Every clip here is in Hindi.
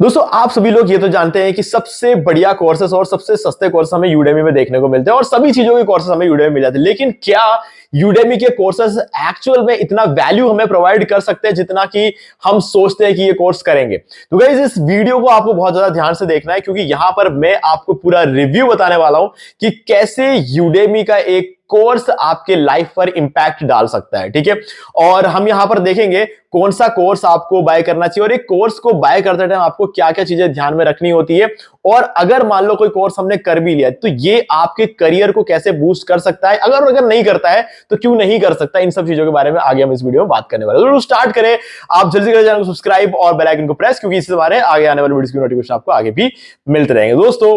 दोस्तों आप सभी लोग ये तो जानते हैं कि सबसे बढ़िया कोर्सेस और सबसे सस्ते कोर्सेस हमें यूडेमी में देखने को मिलते हैं और सभी चीजों के कोर्सेस हमें यूडेमी में मिल जाते हैं। लेकिन क्या यूडेमी के कोर्सेस एक्चुअल में इतना वैल्यू हमें प्रोवाइड कर सकते हैं जितना कि हम सोचते हैं कि ये कोर्स करेंगे? तो गाइस इस वीडियो को आपको बहुत ज्यादा ध्यान से देखना है, क्योंकि यहां पर मैं आपको पूरा रिव्यू बताने वाला हूं कि कैसे यूडेमी का एक कोर्स आपके लाइफ पर इंपैक्ट डाल सकता है। ठीक है, और हम यहां पर देखेंगे कौन सा कोर्स आपको बाय करना चाहिए और एक कोर्स को बाय करते टाइम आपको क्या क्या चीजें ध्यान में रखनी होती है, और अगर मान लो कोई कोर्स हमने कर भी लिया तो ये आपके करियर को कैसे बूस्ट कर सकता है, अगर नहीं करता है तो क्यों नहीं कर सकता। इन सब चीजों के बारे में आगे हम इस वीडियो में बात करने वाले हैं। तो स्टार्ट करें, आप जल्दी करें चैनल को सब्सक्राइब और बेल आइकन को प्रेस, क्योंकि इससे हमारे आगे आने वाले वीडियोस की नोटिफिकेशन आपको आगे भी मिलते रहेंगे। दोस्तों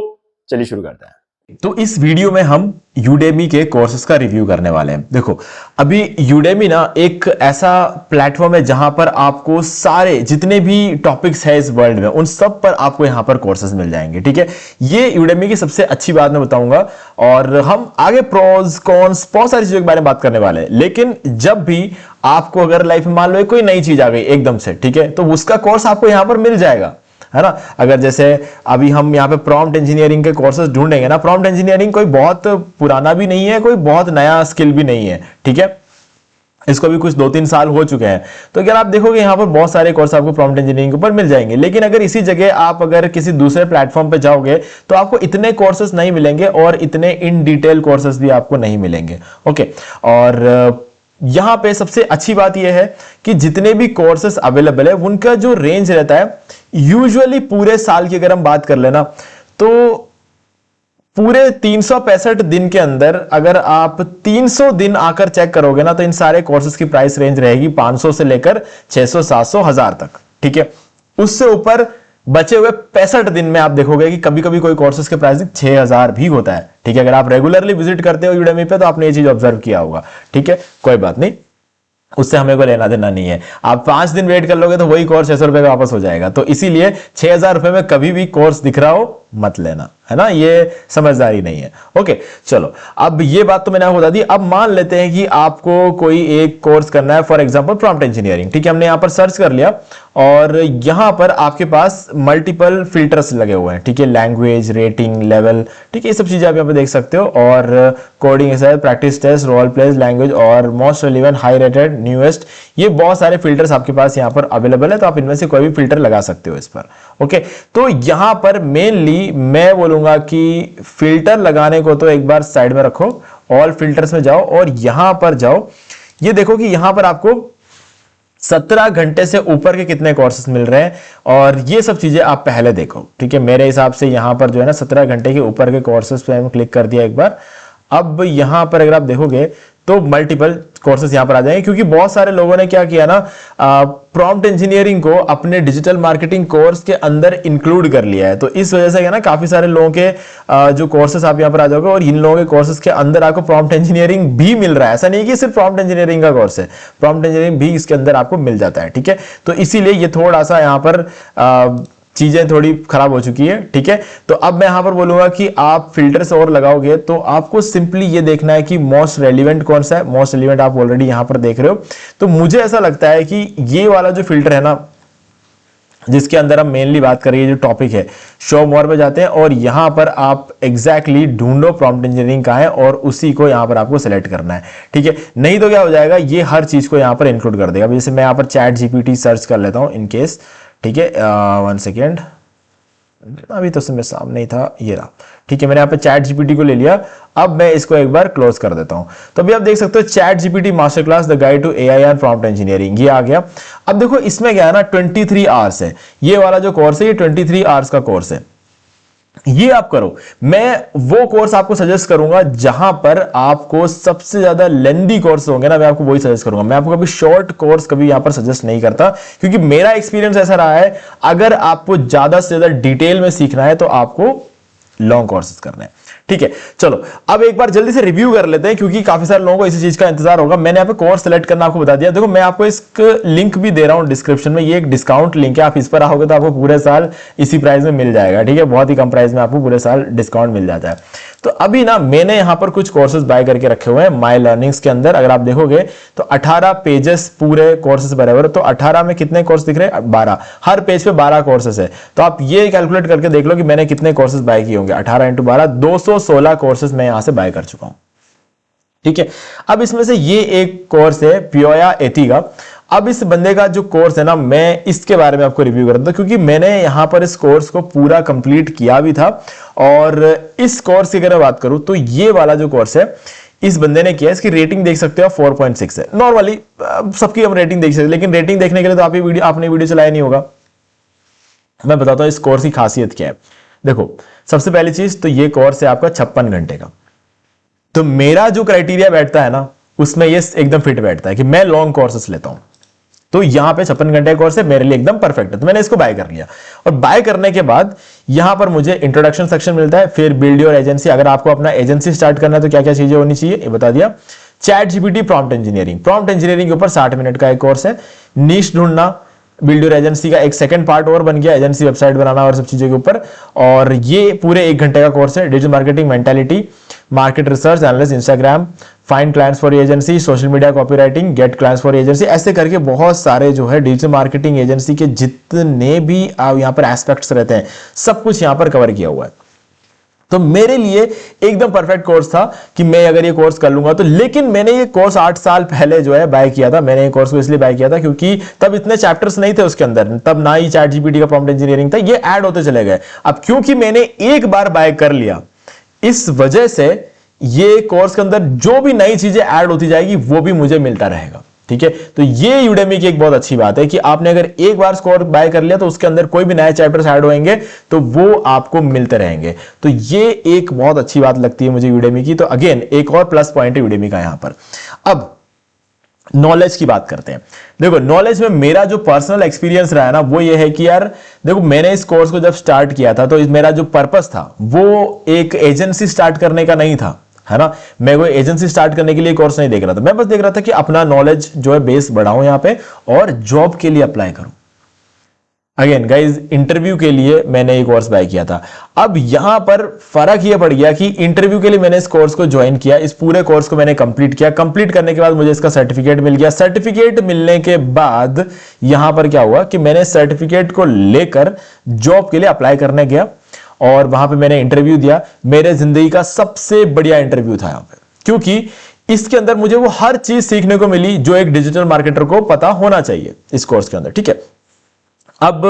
चलिए शुरू करते हैं। तो इस वीडियो में हम यूडेमी के कोर्सेज का रिव्यू करने वाले हैं। देखो, अभी यूडेमी ना एक ऐसा प्लेटफॉर्म है जहां पर आपको सारे जितने भी टॉपिक्स है इस वर्ल्ड में उन सब पर आपको यहां पर कोर्सेज मिल जाएंगे। ठीक है, ये यूडेमी की सबसे अच्छी बात मैं बताऊंगा, और हम आगे प्रोज कॉन्स बहुत सारी चीजों के बारे में बात करने वाले हैं। लेकिन जब भी आपको अगर लाइफ में मान लो कोई नई चीज आ गई एकदम से, ठीक है, तो उसका कोर्स आपको यहां पर मिल जाएगा, है ना। अगर जैसे अभी हम यहाँ पे प्रॉम्प्ट इंजीनियरिंग के कोर्सेज ढूंढेंगे ना, प्रॉम्प्ट इंजीनियरिंग कोई बहुत पुराना भी नहीं है, कोई बहुत नया स्किल भी नहीं है। ठीक है, इसको भी कुछ 2-3 साल हो चुके हैं। तो अगर आप देखोगे यहाँ पर बहुत सारे कोर्स आपको प्रॉम्प्ट इंजीनियरिंग के ऊपर मिल जाएंगे। लेकिन अगर इसी जगह आप अगर किसी दूसरे प्लेटफॉर्म पे जाओगे तो आपको इतने कोर्सेज नहीं मिलेंगे और इतने इन डिटेल कोर्सेज भी आपको नहीं मिलेंगे। ओके, और यहां पे सबसे अच्छी बात यह है कि जितने भी कोर्सेस अवेलेबल है उनका जो रेंज रहता है, यूजुअली पूरे साल की अगर हम बात कर लेना तो पूरे 365 दिन के अंदर अगर आप 300 दिन आकर चेक करोगे ना, तो इन सारे कोर्सेज की प्राइस रेंज रहेगी 500 से लेकर 600, 700, 1000 तक। ठीक है, उससे ऊपर बचे हुए 65 दिन में आप देखोगे कि कभी कभी कोई कोर्सेज के प्राइस 6000 भी होता है। ठीक है, अगर आप रेगुलरली विजिट करते हो यूडेमी पे तो आपने ये चीज ऑब्जर्व किया होगा। ठीक है, कोई बात नहीं, उससे हमें को लेना देना नहीं है। आप 5 दिन वेट कर लोगे तो वही कोर्स 600 रुपए का वापस हो जाएगा। तो इसीलिए 6000 रुपए में कभी भी कोर्स दिख रहा हो मत लेना, है ना, ये समझदारी नहीं है। ओके, चलो, अब ये बात तो मैंने आपको बता दी। अब मान लेते हैं कि आपको कोई एक कोर्स करना है, फॉर एग्जांपल प्रॉम्प्ट इंजीनियरिंग। ठीक है, हमने यहां पर सर्च कर लिया और यहां पर आपके पास मल्टीपल फिल्टर्स लगे हुए हैं। ठीक है, लैंग्वेज, रेटिंग, लेवल, ठीक है, ये सब चीजें आप यहां पर देख सकते हो। और coding exercise, practice test, role plays, language और most relevant, high rated, newest, ये बहुत सारे फिल्टर्स आपके पास यहां पर अवेलेबल है। तो आप इनमें से कोई भी फिल्टर लगा सकते हो इस पर। ओके, तो यहां पर मेनली मैं बोलूंगा कि फिल्टर लगाने को तो एक बार साइड में रखो, ऑल फिल्टर्स में जाओ और यहां पर जाओ। ये देखो कि यहां पर आपको 17 घंटे से ऊपर के कितने कोर्सेस मिल रहे हैं, और ये सब चीजें आप पहले देखो। ठीक है, मेरे हिसाब से यहां पर जो है ना 17 घंटे के ऊपर के कोर्सेस पे हम क्लिक कर दिया एक बार। अब यहां पर अगर आप देखोगे तो मल्टीपल कोर्सेज यहां पर आ जाएंगे, क्योंकि बहुत सारे लोगों ने क्या किया ना, प्रॉम्प्ट इंजीनियरिंग को अपने डिजिटल मार्केटिंग कोर्स के अंदर इंक्लूड कर लिया है। तो इस वजह से ना काफी सारे लोगों के जो कोर्सेज आप यहां पर आ जाओगे और इन लोगों के कोर्सेज के अंदर आपको प्रॉम्प्ट इंजीनियरिंग भी मिल रहा है। ऐसा नहीं कि सिर्फ प्रॉम्प्ट इंजीनियरिंग का कोर्स है, प्रॉम्प्ट इंजीनियरिंग भी इसके अंदर आपको मिल जाता है। ठीक है, तो इसीलिए ये थोड़ा सा यहां पर चीजें थोड़ी खराब हो चुकी है। ठीक है, तो अब मैं यहां पर बोलूंगा कि आप फिल्टर्स और लगाओगे तो आपको सिंपली ये देखना है कि मोस्ट रेलिवेंट कौन सा है। मोस्ट रेलिवेंट आप ऑलरेडी यहां पर देख रहे हो। तो मुझे ऐसा लगता है कि ये वाला जो फिल्टर है ना, जिसके अंदर हम मेनली बात करेंगे, जो टॉपिक है, शो मोर पे जाते हैं और यहां पर आप एग्जैक्टली ढूंढो प्रॉम्प्ट इंजीनियरिंग का है और उसी को यहां पर आपको सेलेक्ट करना है। ठीक है, नहीं तो क्या हो जाएगा, ये हर चीज को यहां पर इंक्लूड कर देगा। जैसे मैं यहां पर चैट जीपीटी सर्च कर लेता हूं इन केस। ठीक है, 1 सेकेंड, अभी तो मेरे सामने ही था, ये रहा। ठीक है, मैंने यहाँ पे चैट जीपीटी को ले लिया। अब मैं इसको एक बार क्लोज कर देता हूं। तो अभी आप देख सकते हो ChatGPT masterclass the guide to AI and prompt engineering, ये आ गया। अब देखो इसमें क्या है ना, 23 आवर्स है ये वाला जो कोर्स है, ये 23 आवर्स का कोर्स है। ये आप करो। मैं वो कोर्स आपको सजेस्ट करूंगा जहां पर आपको सबसे ज्यादा लेंदी कोर्स होंगे ना, मैं आपको वही सजेस्ट करूंगा। मैं आपको कभी शॉर्ट कोर्स कभी यहां पर सजेस्ट नहीं करता, क्योंकि मेरा एक्सपीरियंस ऐसा रहा है, अगर आपको ज्यादा से ज्यादा डिटेल में सीखना है तो आपको लॉन्ग कोर्सेज करने हैं। ठीक है, चलो अब एक बार जल्दी से रिव्यू कर लेते हैं, क्योंकि काफी सारे लोगों को इसी चीज का इंतजार होगा। मैंने यहाँ पे कोर्स सेलेक्ट करना आपको बता दिया। देखो, मैं आपको इसका लिंक भी दे रहा हूं डिस्क्रिप्शन में, ये एक डिस्काउंट लिंक है। आप इस पर आओगे तो आपको पूरे साल इसी प्राइस में मिल जाएगा। ठीक है, बहुत ही कम प्राइस में आपको पूरे साल डिस्काउंट मिल जाता है। तो अभी ना मैंने यहां पर कुछ कोर्सेज बाय करके रखे हुए हैं माई लर्निंग्स के अंदर। अगर आप देखोगे तो 18 पेजेस पूरे कोर्सेज बराबर, तो 18 में कितने कोर्स दिख रहे हैं? 12। हर पेज पे 12 कोर्सेज है। तो आप ये कैलकुलेट करके देख लो कि मैंने कितने कोर्सेज बाय किए होंगे। 18 इंटू 12, 216 कोर्सेज मैं यहां से बाय कर चुका हूं। ठीक है, अब इसमें से ये एक कोर्स है पियोया एथी का। अब इस बंदे का जो कोर्स है ना, मैं इसके बारे में आपको रिव्यू कर रहा था क्योंकि मैंने यहां पर इस कोर्स को पूरा कंप्लीट किया भी था। और इस कोर्स की अगर मैं बात करूं तो ये वाला जो कोर्स है इस बंदे ने किया, इसकी रेटिंग देख सकते हो 4.6 है। नॉर्मली सबकी हम रेटिंग देख सकते हैं, लेकिन रेटिंग देखने के लिए तो आपने वीडियो चलाया नहीं होगा। मैं बताता हूं इस कोर्स की खासियत क्या है। देखो, सबसे पहली चीज तो ये कोर्स है आपका 56 घंटे का। तो मेरा जो क्राइटेरिया बैठता है ना, उसमें ये एकदम फिट बैठता है कि मैं लॉन्ग कोर्सेस लेता हूं। तो यहां पे 56 घंटे का कोर्स है, मेरे लिए एकदम परफेक्ट है। तो मैंने इसको बाय कर लिया और बाय करने के बाद यहां पर मुझे इंट्रोडक्शन सेक्शन मिलता है, फिर बिल्ड योर एजेंसी। अगर आपको अपना एजेंसी स्टार्ट करना है तो क्या क्या चीजें होनी चाहिए ये बता दिया। चैट जीपीटी प्रॉम्प्ट इंजीनियरिंग के ऊपर 60 मिनट का एक कोर्स है। नीश ढूंढना, बिल्ड योर एजेंसी का एक सेकंड पार्ट और बन गया, एजेंसी वेबसाइट बनाना और सब चीजों के ऊपर। और ये पूरे 1 घंटे का कोर्स है। Digital marketing mentality, market research analyst, Instagram, find clients for agency, social media copywriting, gate clients for agency, ऐसे करके बहुत सारे जो है डिजिटल मार्केटिंग एजेंसी के जितने भी यहाँ पर एस्पेक्ट्स रहते हैं सब कुछ यहाँ पर कवर किया हुआ है। तो मेरे लिए एकदम परफेक्ट कोर्स था कि मैं अगर ये कोर्स कर लूंगा तो। लेकिन मैंने ये कोर्स 8 साल पहले जो है बाय किया था। मैंने ये कोर्स को इसलिए बाय किया था क्योंकि तब इतने चैप्टर्स नहीं थे उसके अंदर, तब ना ही चैट जीपीटी का प्रॉम्प्ट इंजीनियरिंग था, ये ऐड होते चले गए। अब क्योंकि मैंने एक बार बाय कर लिया, इस वजह से ये कोर्स के अंदर जो भी नई चीजें ऐड होती जाएगी वो भी मुझे मिलता रहेगा। ठीक है, तो ये यूडेमी की एक बहुत अच्छी बात है कि आपने अगर एक बार कोर्स बाय कर लिया तो उसके अंदर कोई भी नए चैप्टर्स ऐड होंगे तो वो आपको मिलते रहेंगे। तो ये एक बहुत अच्छी बात लगती है मुझे यूडेमी की। तो अगेन एक और प्लस पॉइंट है यूडेमी का यहां पर। अब नॉलेज की बात करते हैं। देखो, नॉलेज में मेरा जो पर्सनल एक्सपीरियंस रहा है ना वो ये है कि यार देखो, मैंने इस कोर्स को जब स्टार्ट किया था तो मेरा जो पर्पस था वो एक एजेंसी स्टार्ट करने का नहीं था, है ना। मैं कोई एजेंसी स्टार्ट करने के लिए कोर्स नहीं देख रहा था, मैं बस देख रहा था कि अपना नॉलेज जो है बेस बढ़ाऊं यहां पे और जॉब के लिए अप्लाई करूं। अगेन गाइज, इंटरव्यू के लिए मैंने ये कोर्स बाय किया था। अब यहां पर फर्क यह पड़ गया कि इंटरव्यू के लिए मैंने इस कोर्स को ज्वाइन किया, इस पूरे कोर्स को मैंने कंप्लीट किया। कंप्लीट करने के बाद मुझे इसका सर्टिफिकेट मिल गया। सर्टिफिकेट मिलने के बाद यहां पर क्या हुआ कि मैंने सर्टिफिकेट को लेकर जॉब के लिए अप्लाई करने गया और वहां पे मैंने इंटरव्यू दिया। मेरे जिंदगी का सबसे बढ़िया इंटरव्यू था यहां पे, क्योंकि इसके अंदर मुझे वो हर चीज सीखने को मिली जो एक डिजिटल मार्केटर को पता होना चाहिए इस कोर्स के अंदर। ठीक है, अब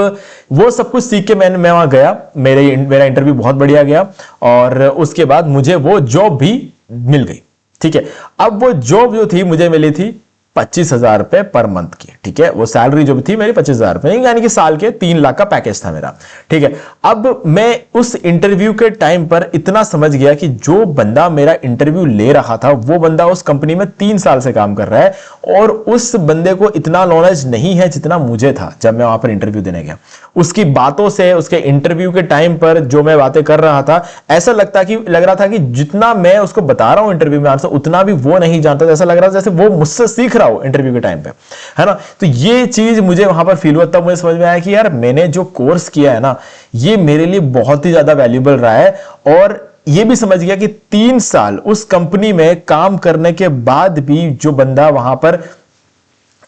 वो सब कुछ सीख के मैं वहां गया, मेरा इंटरव्यू बहुत बढ़िया गया और उसके बाद मुझे वो जॉब भी मिल गई। ठीक है, अब वो जॉब जो थी मुझे मिली थी 25,000 रुपए पर मंथ की। ठीक है, वो सैलरी जो थी मेरी 25,000 रुपए, यानी कि साल के 3 लाख का पैकेज था मेरा। ठीक है, अब मैं उस इंटरव्यू के टाइम पर इतना समझ गया कि जो बंदा मेरा इंटरव्यू ले रहा था वो बंदा उस कंपनी में 3 साल से काम कर रहा है और उस बंदे को इतना नॉलेज नहीं है जितना मुझे था जब मैं वहां पर इंटरव्यू देने गया। उसकी बातों से, उसके इंटरव्यू के टाइम पर जो मैं बातें कर रहा था, ऐसा लग रहा था कि जितना मैं उसको बता रहा हूं इंटरव्यू में आंसर, उतना भी वो नहीं जानता। ऐसा लग रहा था जैसे वो मुझसे सीख रहा हो इंटरव्यू के टाइम पे, है ना। तो ये चीज मुझे वहां पर फील हुआ, तब मुझे समझ में आया कि यार मैंने जो कोर्स किया है ना ये मेरे लिए बहुत ही ज्यादा वैल्यूएबल रहा है। और ये भी समझ गया कि 3 साल उस कंपनी में काम करने के बाद भी जो बंदा वहां पर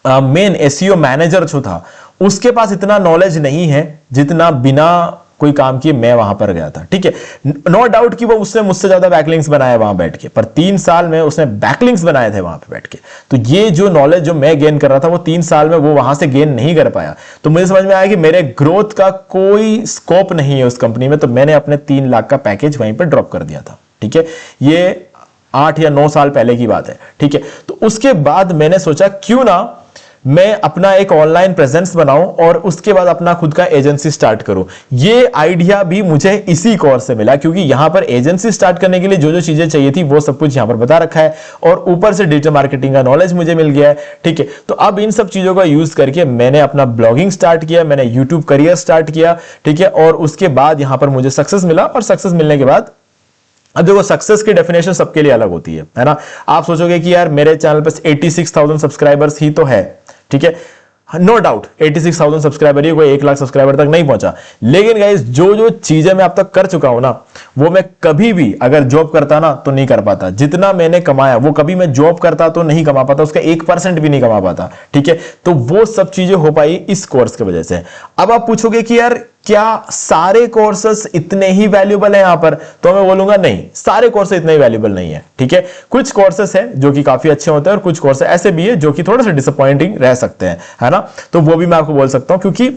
मेन एसईओ मैनेजर जो था उसके पास इतना नॉलेज नहीं है जितना बिना कोई काम किए मैं वहां पर गया था। ठीक है, नो डाउट कि वो उसने मुझसे ज्यादा बैकलिंक्स बनाए वहां बैठ के, पर 3 साल में उसने बैकलिंक्स बनाए थे वहां पे बैठ के। तो ये जो नॉलेज जो मैं गेन कर रहा था वो 3 साल में वो वहां से गेन नहीं कर पाया। तो मुझे समझ में आया कि मेरे ग्रोथ का कोई स्कोप नहीं है उस कंपनी में। तो मैंने अपने 3 लाख का पैकेज वहीं पर ड्रॉप कर दिया था। ठीक है, ये 8 या 9 साल पहले की बात है। ठीक है, तो उसके बाद मैंने सोचा क्यों ना मैं अपना एक ऑनलाइन प्रेजेंस बनाऊं और उसके बाद अपना खुद का एजेंसी स्टार्ट करूं। ये आइडिया भी मुझे इसी कोर्स से मिला, क्योंकि यहां पर एजेंसी स्टार्ट करने के लिए जो जो चीजें चाहिए थी वो सब कुछ यहां पर बता रखा है और ऊपर से डिजिटल मार्केटिंग का नॉलेज मुझे मिल गया है। ठीक है, तो अब इन सब चीजों का यूज करके मैंने अपना ब्लॉगिंग स्टार्ट किया, मैंने यूट्यूब करियर स्टार्ट किया। ठीक है, और उसके बाद यहां पर मुझे सक्सेस मिला और सक्सेस मिलने के बाद अब देखो सक्सेस की डेफिनेशन सबके लिए अलग होती है ना। आप सोचोगे कि यार मेरे चैनल पर 86,000 सब्सक्राइबर्स ही तो है। ठीक है, नो डाउट 86,000 सब्सक्राइबर, ये कोई 1 लाख सब्सक्राइबर तक नहीं पहुंचा, लेकिन गाइस जो जो चीजें मैं अब तक कर चुका हूं ना, वो मैं कभी भी अगर जॉब करता ना तो नहीं कर पाता। जितना मैंने कमाया वो कभी मैं जॉब करता तो नहीं कमा पाता, उसका 1% भी नहीं कमा पाता। ठीक है, तो वो सब चीजें हो पाई इस कोर्स की वजह से। अब आप पूछोगे कि यार क्या सारे कोर्सेस इतने ही वैल्यूएबल है यहां पर, तो मैं बोलूंगा नहीं, सारे कोर्सेस इतने ही वैल्यूएबल नहीं है। ठीक है, कुछ कोर्सेस हैं जो कि काफी अच्छे होते हैं और कुछ कोर्सेस ऐसे भी है जो कि थोड़े से डिसअपॉइंटिंग रह सकते हैं, है ना। तो वो भी मैं आपको बोल सकता हूं, क्योंकि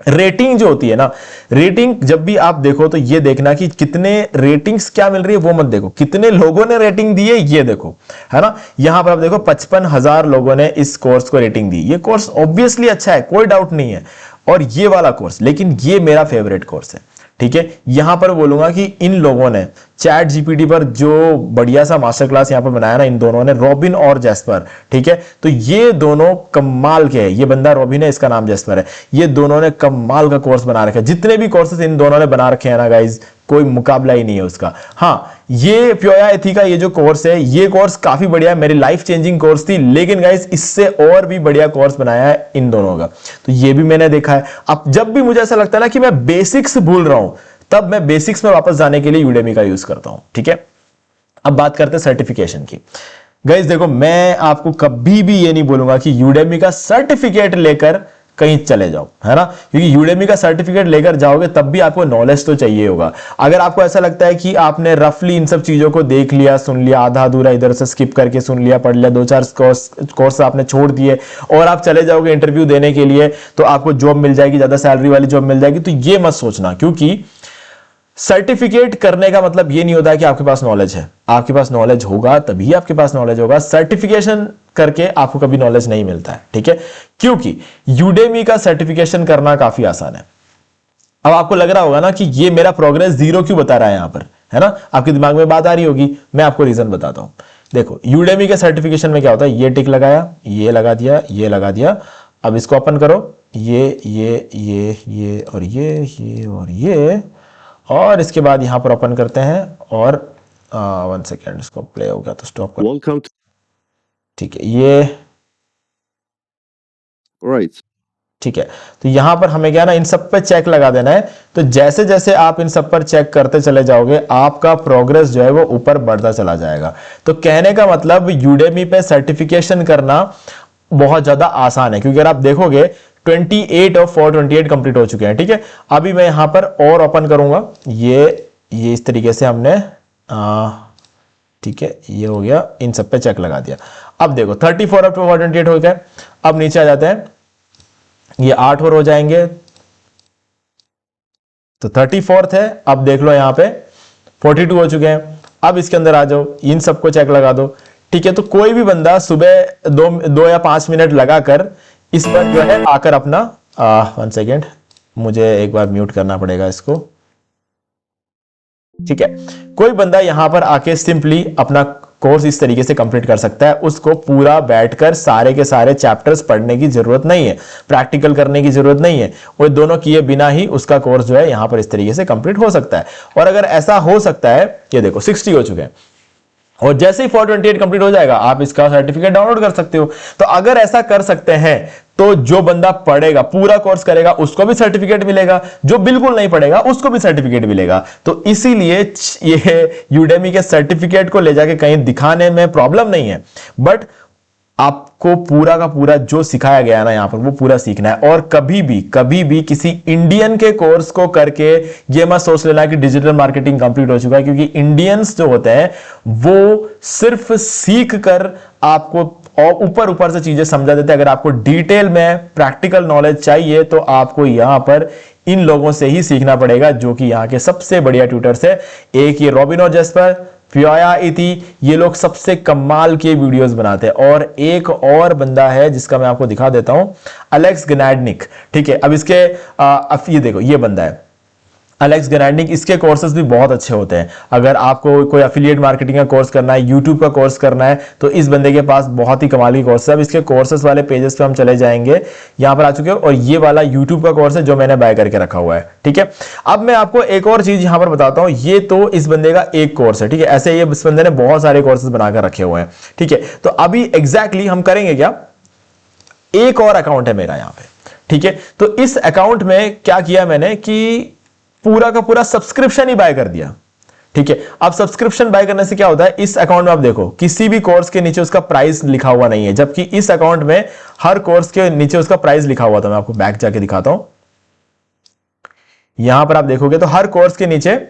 रेटिंग जो होती है ना, रेटिंग जब भी आप देखो तो ये देखना कि कितने रेटिंग्स क्या मिल रही है वो मत देखो, कितने लोगों ने रेटिंग दी है ये देखो, है ना। यहां पर आप देखो 55,000 लोगों ने इस कोर्स को रेटिंग दी। ये कोर्स ऑब्वियसली अच्छा है, कोई डाउट नहीं है, और ये वाला कोर्स, लेकिन ये मेरा फेवरेट कोर्स है। ठीक है, यहां पर बोलूंगा कि इन लोगों ने चैट जीपीटी पर जो बढ़िया सा मास्टर क्लास यहां पर बनाया ना, इन दोनों ने, रॉबिन और जैस्पर। ठीक है, तो ये दोनों कमाल के हैं। ये बंदा रॉबिन है, इसका नाम जैस्पर है। ये दोनों ने कमाल का कोर्स बना रखा है। जितने भी कोर्सेस इन दोनों ने बना रखे हैं ना गाइज, कोई मुकाबला ही नहीं है उसका। हाँ, ये प्योया एथी का ये जो कोर्स है, ये कोर्स काफी बढ़िया है, मेरी लाइफ चेंजिंग कोर्स थी, लेकिन गाइज इससे और भी बढ़िया कोर्स बनाया है इन दोनों का। तो ये भी मैंने देखा है। अब जब भी मुझे ऐसा लगता है ना कि मैं बेसिक्स भूल रहा हूं, तब मैं बेसिक्स में वापस जाने के लिए यूडेमी का यूज करता हूं। ठीक है, अब बात करते हैं सर्टिफिकेशन की। गाइज देखो, मैं आपको कभी भी ये नहीं बोलूंगा कि यूडेमी का सर्टिफिकेट लेकर कहीं चले जाओ, है ना, क्योंकि यूडेमी का सर्टिफिकेट लेकर जाओगे तब भी आपको नॉलेज तो चाहिए होगा। अगर आपको ऐसा लगता है कि आपने रफली इन सब चीजों को देख लिया, सुन लिया, आधा अधूरा इधर से स्किप करके सुन लिया, पढ़ लिया, 2-4 कोर्स आपने छोड़ दिए और आप चले जाओगे इंटरव्यू देने के लिए तो आपको जॉब मिल जाएगी, ज्यादा सैलरी वाली जॉब मिल जाएगी, तो ये मत सोचना। क्योंकि सर्टिफिकेट करने का मतलब ये नहीं होता है कि आपके पास नॉलेज है। आपके पास नॉलेज होगा तभी आपके पास नॉलेज होगा। सर्टिफिकेशन करके आपको कभी नॉलेज नहीं मिलता है। ठीक है, क्योंकि यूडेमी का सर्टिफिकेशन करना काफी आसान है। अब आपको लग रहा होगा ना कि ये मेरा प्रोग्रेस 0 क्यों बता रहा है यहां पर, है ना, आपके दिमाग में बात आ रही होगी। मैं आपको रीजन बताता हूं। देखो, यूडेमी के सर्टिफिकेशन में क्या होता है, ये टिक लगाया, ये लगा दिया, ये लगा दिया। अब इसको ओपन करो, ये और ये और ये, और इसके बाद यहां पर ओपन करते हैं और 1 सेकेंड, इसको प्ले हो गया तो स्टॉप कर। ठीक है, ये राइट। ठीक है, तो यहां पर हमें क्या ना, इन सब पे चेक लगा देना है। तो जैसे जैसे आप इन सब पर चेक करते चले जाओगे, आपका प्रोग्रेस जो है वो ऊपर बढ़ता चला जाएगा। तो कहने का मतलब यूडेमी पे सर्टिफिकेशन करना बहुत ज्यादा आसान है, क्योंकि अगर आप देखोगे 28 और 428 कंप्लीट हो चुके हैं। ठीक है, अभी मैं यहां पर और ओपन करूंगा, ये इस तरीके से हमने ठीक है, ये हो गया, इन सब पे चेक लगा दिया। अब देखो 34 अप टू 428 हो गया। अब नीचे आ जाते हैं, ये 8 और हो जाएंगे, तो 34th है। अब देख लो यहां पे 42 हो चुके हैं। अब इसके अंदर आ जाओ, इन सबको चेक लगा दो। ठीक है, तो कोई भी बंदा सुबह 2 या 5 मिनट लगाकर इस पर जो है आकर अपना 1 सेकेंड, मुझे एक बार म्यूट करना पड़ेगा इसको। ठीक है, कोई बंदा यहां पर आके सिंपली अपना कोर्स इस तरीके से कंप्लीट कर सकता है। उसको पूरा बैठकर सारे के सारे चैप्टर्स पढ़ने की जरूरत नहीं है, प्रैक्टिकल करने की जरूरत नहीं है। वो दोनों किए बिना ही उसका कोर्स जो है यहां पर इस तरीके से कंप्लीट हो सकता है। और अगर ऐसा हो सकता है, ये देखो 60 हो चुके हैं, और जैसे ही 428 कंप्लीट हो जाएगा आप इसका सर्टिफिकेट डाउनलोड कर सकते हो। तो अगर ऐसा कर सकते हैं तो जो बंदा पढ़ेगा, पूरा कोर्स करेगा, उसको भी सर्टिफिकेट मिलेगा, जो बिल्कुल नहीं पढ़ेगा उसको भी सर्टिफिकेट मिलेगा। तो इसीलिए ये यूडेमी के सर्टिफिकेट को ले जाके कहीं दिखाने में प्रॉब्लम नहीं है, बट आपको पूरा का पूरा जो सिखाया गया है ना यहां पर, वो पूरा सीखना है। और कभी भी किसी इंडियन के कोर्स को करके ये मत सोच लेना कि डिजिटल मार्केटिंग कंप्लीट हो चुका है, क्योंकि इंडियंस जो होते हैं वो सिर्फ सीख कर आपको और ऊपर से चीजें समझा देते हैं। अगर आपको डिटेल में प्रैक्टिकल नॉलेज चाहिए तो आपको यहां पर इन लोगों से ही सीखना पड़ेगा, जो कि यहां के सबसे बढ़िया ट्यूटर्स है। एक ये रॉबिन और जैस्पर, प्योया इति, ये लोग सबसे कमाल के वीडियोस बनाते हैं। और एक और बंदा है जिसका मैं आपको दिखा देता हूं, अलेक्स गनाडनिक। ठीक है, अब इसके ये देखो, ये बंदा है अलेक्स गनाडनिक। इसके कोर्सेज भी बहुत अच्छे होते हैं। अगर आपको कोई एफिलिएट मार्केटिंग का कोर्स करना है, यूट्यूब का कोर्स करना है, तो इस बंदे के पास बहुत ही कमाल की कोर्स है। अब इसके कोर्सेज वाले पेजेस पे हम चले जाएंगे, यहां पर आ चुके हो, और ये वाला यूट्यूब का कोर्स है जो मैंने बाय करके रखा हुआ है। ठीक है, अब मैं आपको एक और चीज यहां पर बताता हूं। ये तो इस बंदे का एक कोर्स है, ठीक है, ऐसे ये इस बंदे ने बहुत सारे कोर्सेज बनाकर रखे हुए हैं। ठीक है, तो अभी एग्जैक्टली हम करेंगे क्या, एक और अकाउंट है मेरा यहां पे, ठीक है। तो इस अकाउंट में क्या किया मैंने कि पूरा का पूरा सब्सक्रिप्शन ही बाय कर दिया, ठीक है। अब सब्सक्रिप्शन बाय करने से क्या होता है, इस अकाउंट में आप देखो किसी भी कोर्स के नीचे उसका प्राइस लिखा हुआ नहीं है, जबकि इस अकाउंट में हर कोर्स के नीचे उसका प्राइस लिखा हुआ था। मैं आपको बैक जाके दिखाता हूं, यहां पर आप देखोगे तो हर कोर्स के नीचे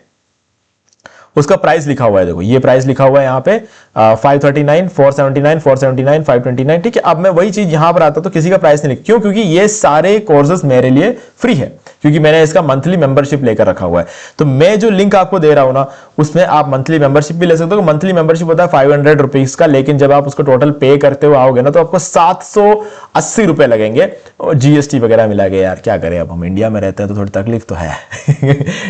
उसका प्राइस लिखा हुआ है। देखो ये प्राइस लिखा हुआ है यहाँ पे 539, 479, 479, 529, ठीक है। अब मैं वही चीज यहां पर आता तो किसी का प्राइस नहीं लिख, क्यों? क्योंकि ये सारे कोर्सेज मेरे लिए फ्री है, क्योंकि मैंने इसका मंथली मेंबरशिप लेकर रखा हुआ है। तो मैं जो लिंक आपको दे रहा हूं ना, उसमें आप मंथली मेंबरशिप भी ले सकते हो। मंथली मेंबरशिप होता है 500 रुपीज का, लेकिन जब आप उसको टोटल पे करते हुए आओगे ना तो आपको 780 रुपए लगेंगे, और जीएसटी वगैरह मिला के। यार क्या करें, अब हम इंडिया में रहते हैं तो थोड़ी तकलीफ तो है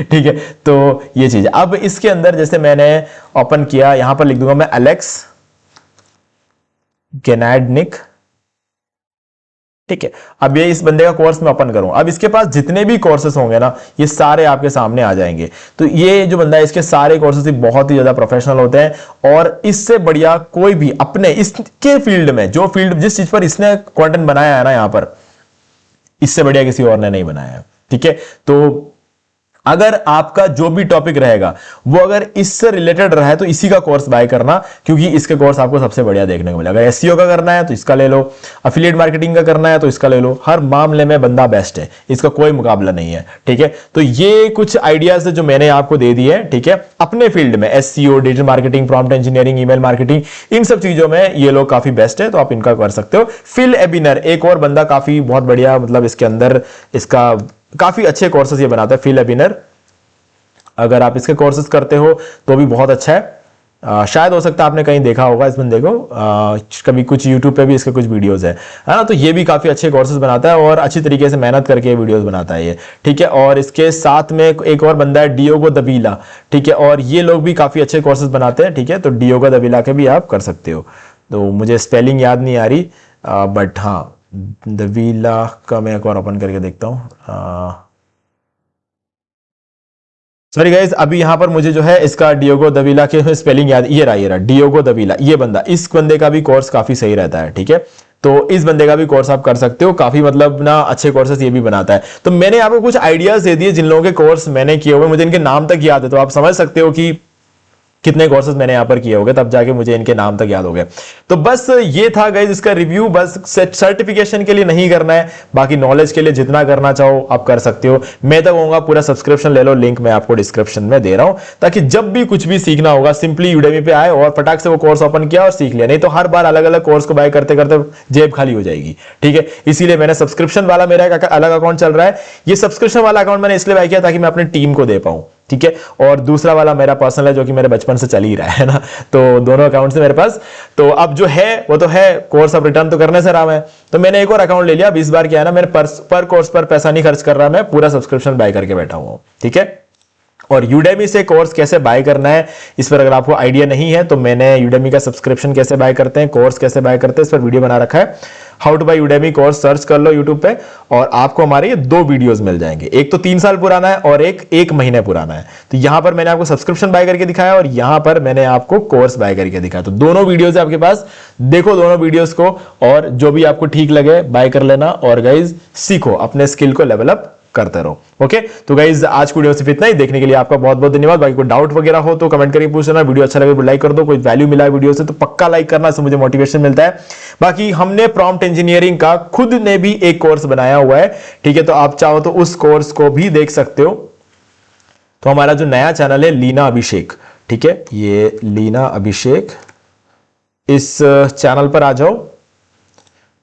ठीक है। तो ये चीज, अब इसके अंदर जैसे मैंने ओपन किया, यहां पर लिख दूंगा मैं एलेक्स गेनाडनिक, ठीक है। अब ये इस बंदे का कोर्स मैं ओपन करूं, अब इसके पास जितने भी कोर्सेस होंगे ना ये सारे आपके सामने आ जाएंगे। तो ये जो बंदा है इसके सारे कोर्सेस बहुत ही ज्यादा प्रोफेशनल होते हैं, और इससे बढ़िया कोई भी अपने इसके फील्ड में, जो फील्ड जिस चीज पर इसने कंटेंट बनाया है ना यहां पर, इससे बढ़िया किसी और ने नहीं बनाया है, ठीक है। तो अगर आपका जो भी टॉपिक रहेगा वो अगर इससे रिलेटेड रहा है तो इसी का कोर्स बाय करना, क्योंकि इसके कोर्स आपको सबसे बढ़िया देखने को मिलेगा। अगर एसईओ का करना है तो इसका ले लो, अफिलिएट मार्केटिंग का करना है तो इसका ले लो, हर मामले में बंदा बेस्ट है, इसका कोई मुकाबला नहीं है, ठीक है। तो ये कुछ आइडियाज जो मैंने आपको दे दिए हैं, ठीक है, अपने फील्ड में SEO, digital marketing, prompt engineering, email marketing, इन सब चीजों में ये लोग काफी बेस्ट है, तो आप इनका कर सकते हो। फिल एबिनर एक और बंदा काफी बहुत बढ़िया, मतलब इसके अंदर इसका काफी अच्छे कोर्सेज ये बनाता है, फिल एबिनर। अगर आप इसके कोर्सेज करते हो तो भी बहुत अच्छा है। शायद हो सकता है आपने कहीं देखा होगा इस बंदे को, कभी कुछ यूट्यूब पे भी इसके कुछ वीडियोस है ना। तो ये भी काफी अच्छे कोर्सेज बनाता है और अच्छी तरीके से मेहनत करके वीडियोस बनाता है ये, ठीक है। और इसके साथ में एक और बंदा है डियोगो दबीला, ठीक है, और ये लोग भी काफी अच्छे कोर्सेज बनाते हैं, ठीक है। तो डियोगो दबीला के भी आप कर सकते हो। तो मुझे स्पेलिंग याद नहीं आ रही, बट हाँ दबीला का मैं एक बार ओपन करके देखता हूँ। सॉरी गाइज, अभी यहां पर मुझे जो है इसका डियोगो दबीला के स्पेलिंग याद, ये रहा डियोगो दबीला, ये बंदा, इस बंदे का भी कोर्स काफी सही रहता है, ठीक है। तो इस बंदे का भी कोर्स आप कर सकते हो, काफी मतलब ना अच्छे कोर्सेस ये भी बनाता है। तो मैंने आपको कुछ आइडियाज दे दिए जिन लोगों के कोर्स मैंने किए हुए, मुझे इनके नाम तक याद है, तो आप समझ सकते हो कि कितने कोर्सेज मैंने यहां पर किए होंगे, तब जाके मुझे इनके नाम तक याद हो गए। तो बस ये था गाइज इसका रिव्यू, बस सर्टिफिकेशन के लिए नहीं करना है, बाकी नॉलेज के लिए जितना करना चाहो आप कर सकते हो। मैं तो कहूंगा पूरा सब्सक्रिप्शन ले लो, लिंक मैं आपको डिस्क्रिप्शन में दे रहा हूं, ताकि जब भी कुछ भी सीखना होगा सिंपली यूडेमी पे आए और फटाक से वो कोर्स ओपन किया और सीख लिया। नहीं तो हर बार अलग अलग कोर्स को बाय करते करते जेब खाली हो जाएगी, ठीक है। इसीलिए मैंने सब्सक्रिप्शन वाला, मेरा एक अलग अकाउंट चल रहा है, ये सब्सक्रिप्शन वाला अकाउंट मैंने इसलिए बाय किया ताकि मैं अपनी टीम को दे पाऊं, ठीक है। और दूसरा वाला मेरा पर्सनल है जो कि मेरे बचपन से चल ही रहा है ना, तो दोनों अकाउंट्स है मेरे पास। तो अब जो है वो तो है, कोर्स अब रिटर्न तो करने से रहा मैं, तो मैंने एक और अकाउंट ले लिया। अब इस बार क्या है ना, मेरे पर कोर्स पर पैसा नहीं खर्च कर रहा, मैं पूरा सब्सक्रिप्शन बाय करके बैठा हुआ हूं, ठीक है। और यूडेमी से कोर्स कैसे बाय करना है इस पर अगर आपको आइडिया नहीं है तो मैंने यूडेमी का सब्सक्रिप्शन कैसे बाय करते हैं, कोर्स कैसे बाय करते हैं, इस पर वीडियो बना रखा है। How to buy Udemy course search कर लो यूट्यूब पे और आपको हमारे ये 2 वीडियोस मिल जाएंगे, एक तो 3 साल पुराना है और एक महीने पुराना है। तो यहां पर मैंने आपको सब्सक्रिप्शन बाय करके दिखाया और यहां पर मैंने आपको कोर्स बाय करके दिखाया। तो दोनों वीडियोस है आपके पास, देखो दोनों वीडियोस को और जो भी आपको ठीक लगे बाय कर लेना। और गाइज सीखो, अपने स्किल को लेवल अप करते रहो, ओके। तो गाइज आज की वीडियो सिर्फ इतना ही, देखने के लिए आपका बहुत बहुत धन्यवाद। बाकी कोई डाउट वगैरह हो तो कमेंट करके पूछ लेना, वीडियो अच्छा लगे तो लाइक कर दो, कोई वैल्यू मिला है वीडियो से तो पक्का लाइक करना, इससे मुझे मोटिवेशन मिलता है। बाकी हमने प्रॉम्प्ट इंजीनियरिंग का खुद ने भी एक कोर्स बनाया हुआ है, ठीक है, तो आप चाहो तो उस कोर्स को भी देख सकते हो। तो हमारा जो नया चैनल है लीना अभिषेक, ठीक है, ये लीना अभिषेक, इस चैनल पर आ जाओ,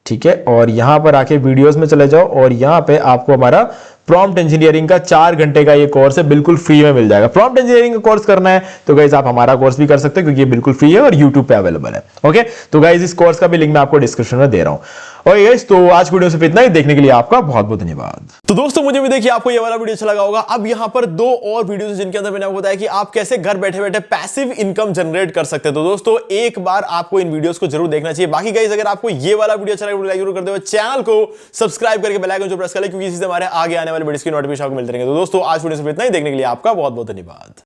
ठीक है, और यहां पर आके वीडियोस में चले जाओ और यहां पे आपको हमारा प्रॉम्प्ट इंजीनियरिंग का 4 घंटे का ये कोर्स है, बिल्कुल फ्री में मिल जाएगा। प्रॉम्प्ट इंजीनियरिंग का कोर्स करना है तो गाइज आप हमारा कोर्स भी कर सकते हो क्योंकि ये बिल्कुल फ्री है और यूट्यूब पे अवेलेबल है, ओके। तो गाइज इस कोर्स का भी लिंक मैं आपको डिस्क्रिप्शन में दे रहा हूं। ओके गाइज, तो आज वीडियो सिर्फ इतना ही, देखने के लिए आपका बहुत बहुत धन्यवाद। तो दोस्तों मुझे भी देखिए आपको ये वाला वीडियो अच्छा लगा होगा। अब यहाँ पर 2 और वीडियोस जिनके अंदर मैंने आपको बताया कि आप कैसे घर बैठे बैठे पैसिव इनकम जनरेट कर सकते हैं। तो दोस्तों एक बार आपको इन वीडियोस को जरूर देखना चाहिए। बाकी गाइस अगर आपको ये वाला वीडियो अच्छा लगा लाइक जरूर कर दो, चैनल को सब्सक्राइब करके बेल आइकन जो प्रेस कर ले, क्योंकि इसी से हमारे आगे आने वाले वीडियोस की नोटिफिकेशन आपको मिलते रहेंगे। तो दोस्तों आज वीडियो सिर्फ इतना ही, देखने के लिए आपका बहुत बहुत धन्यवाद।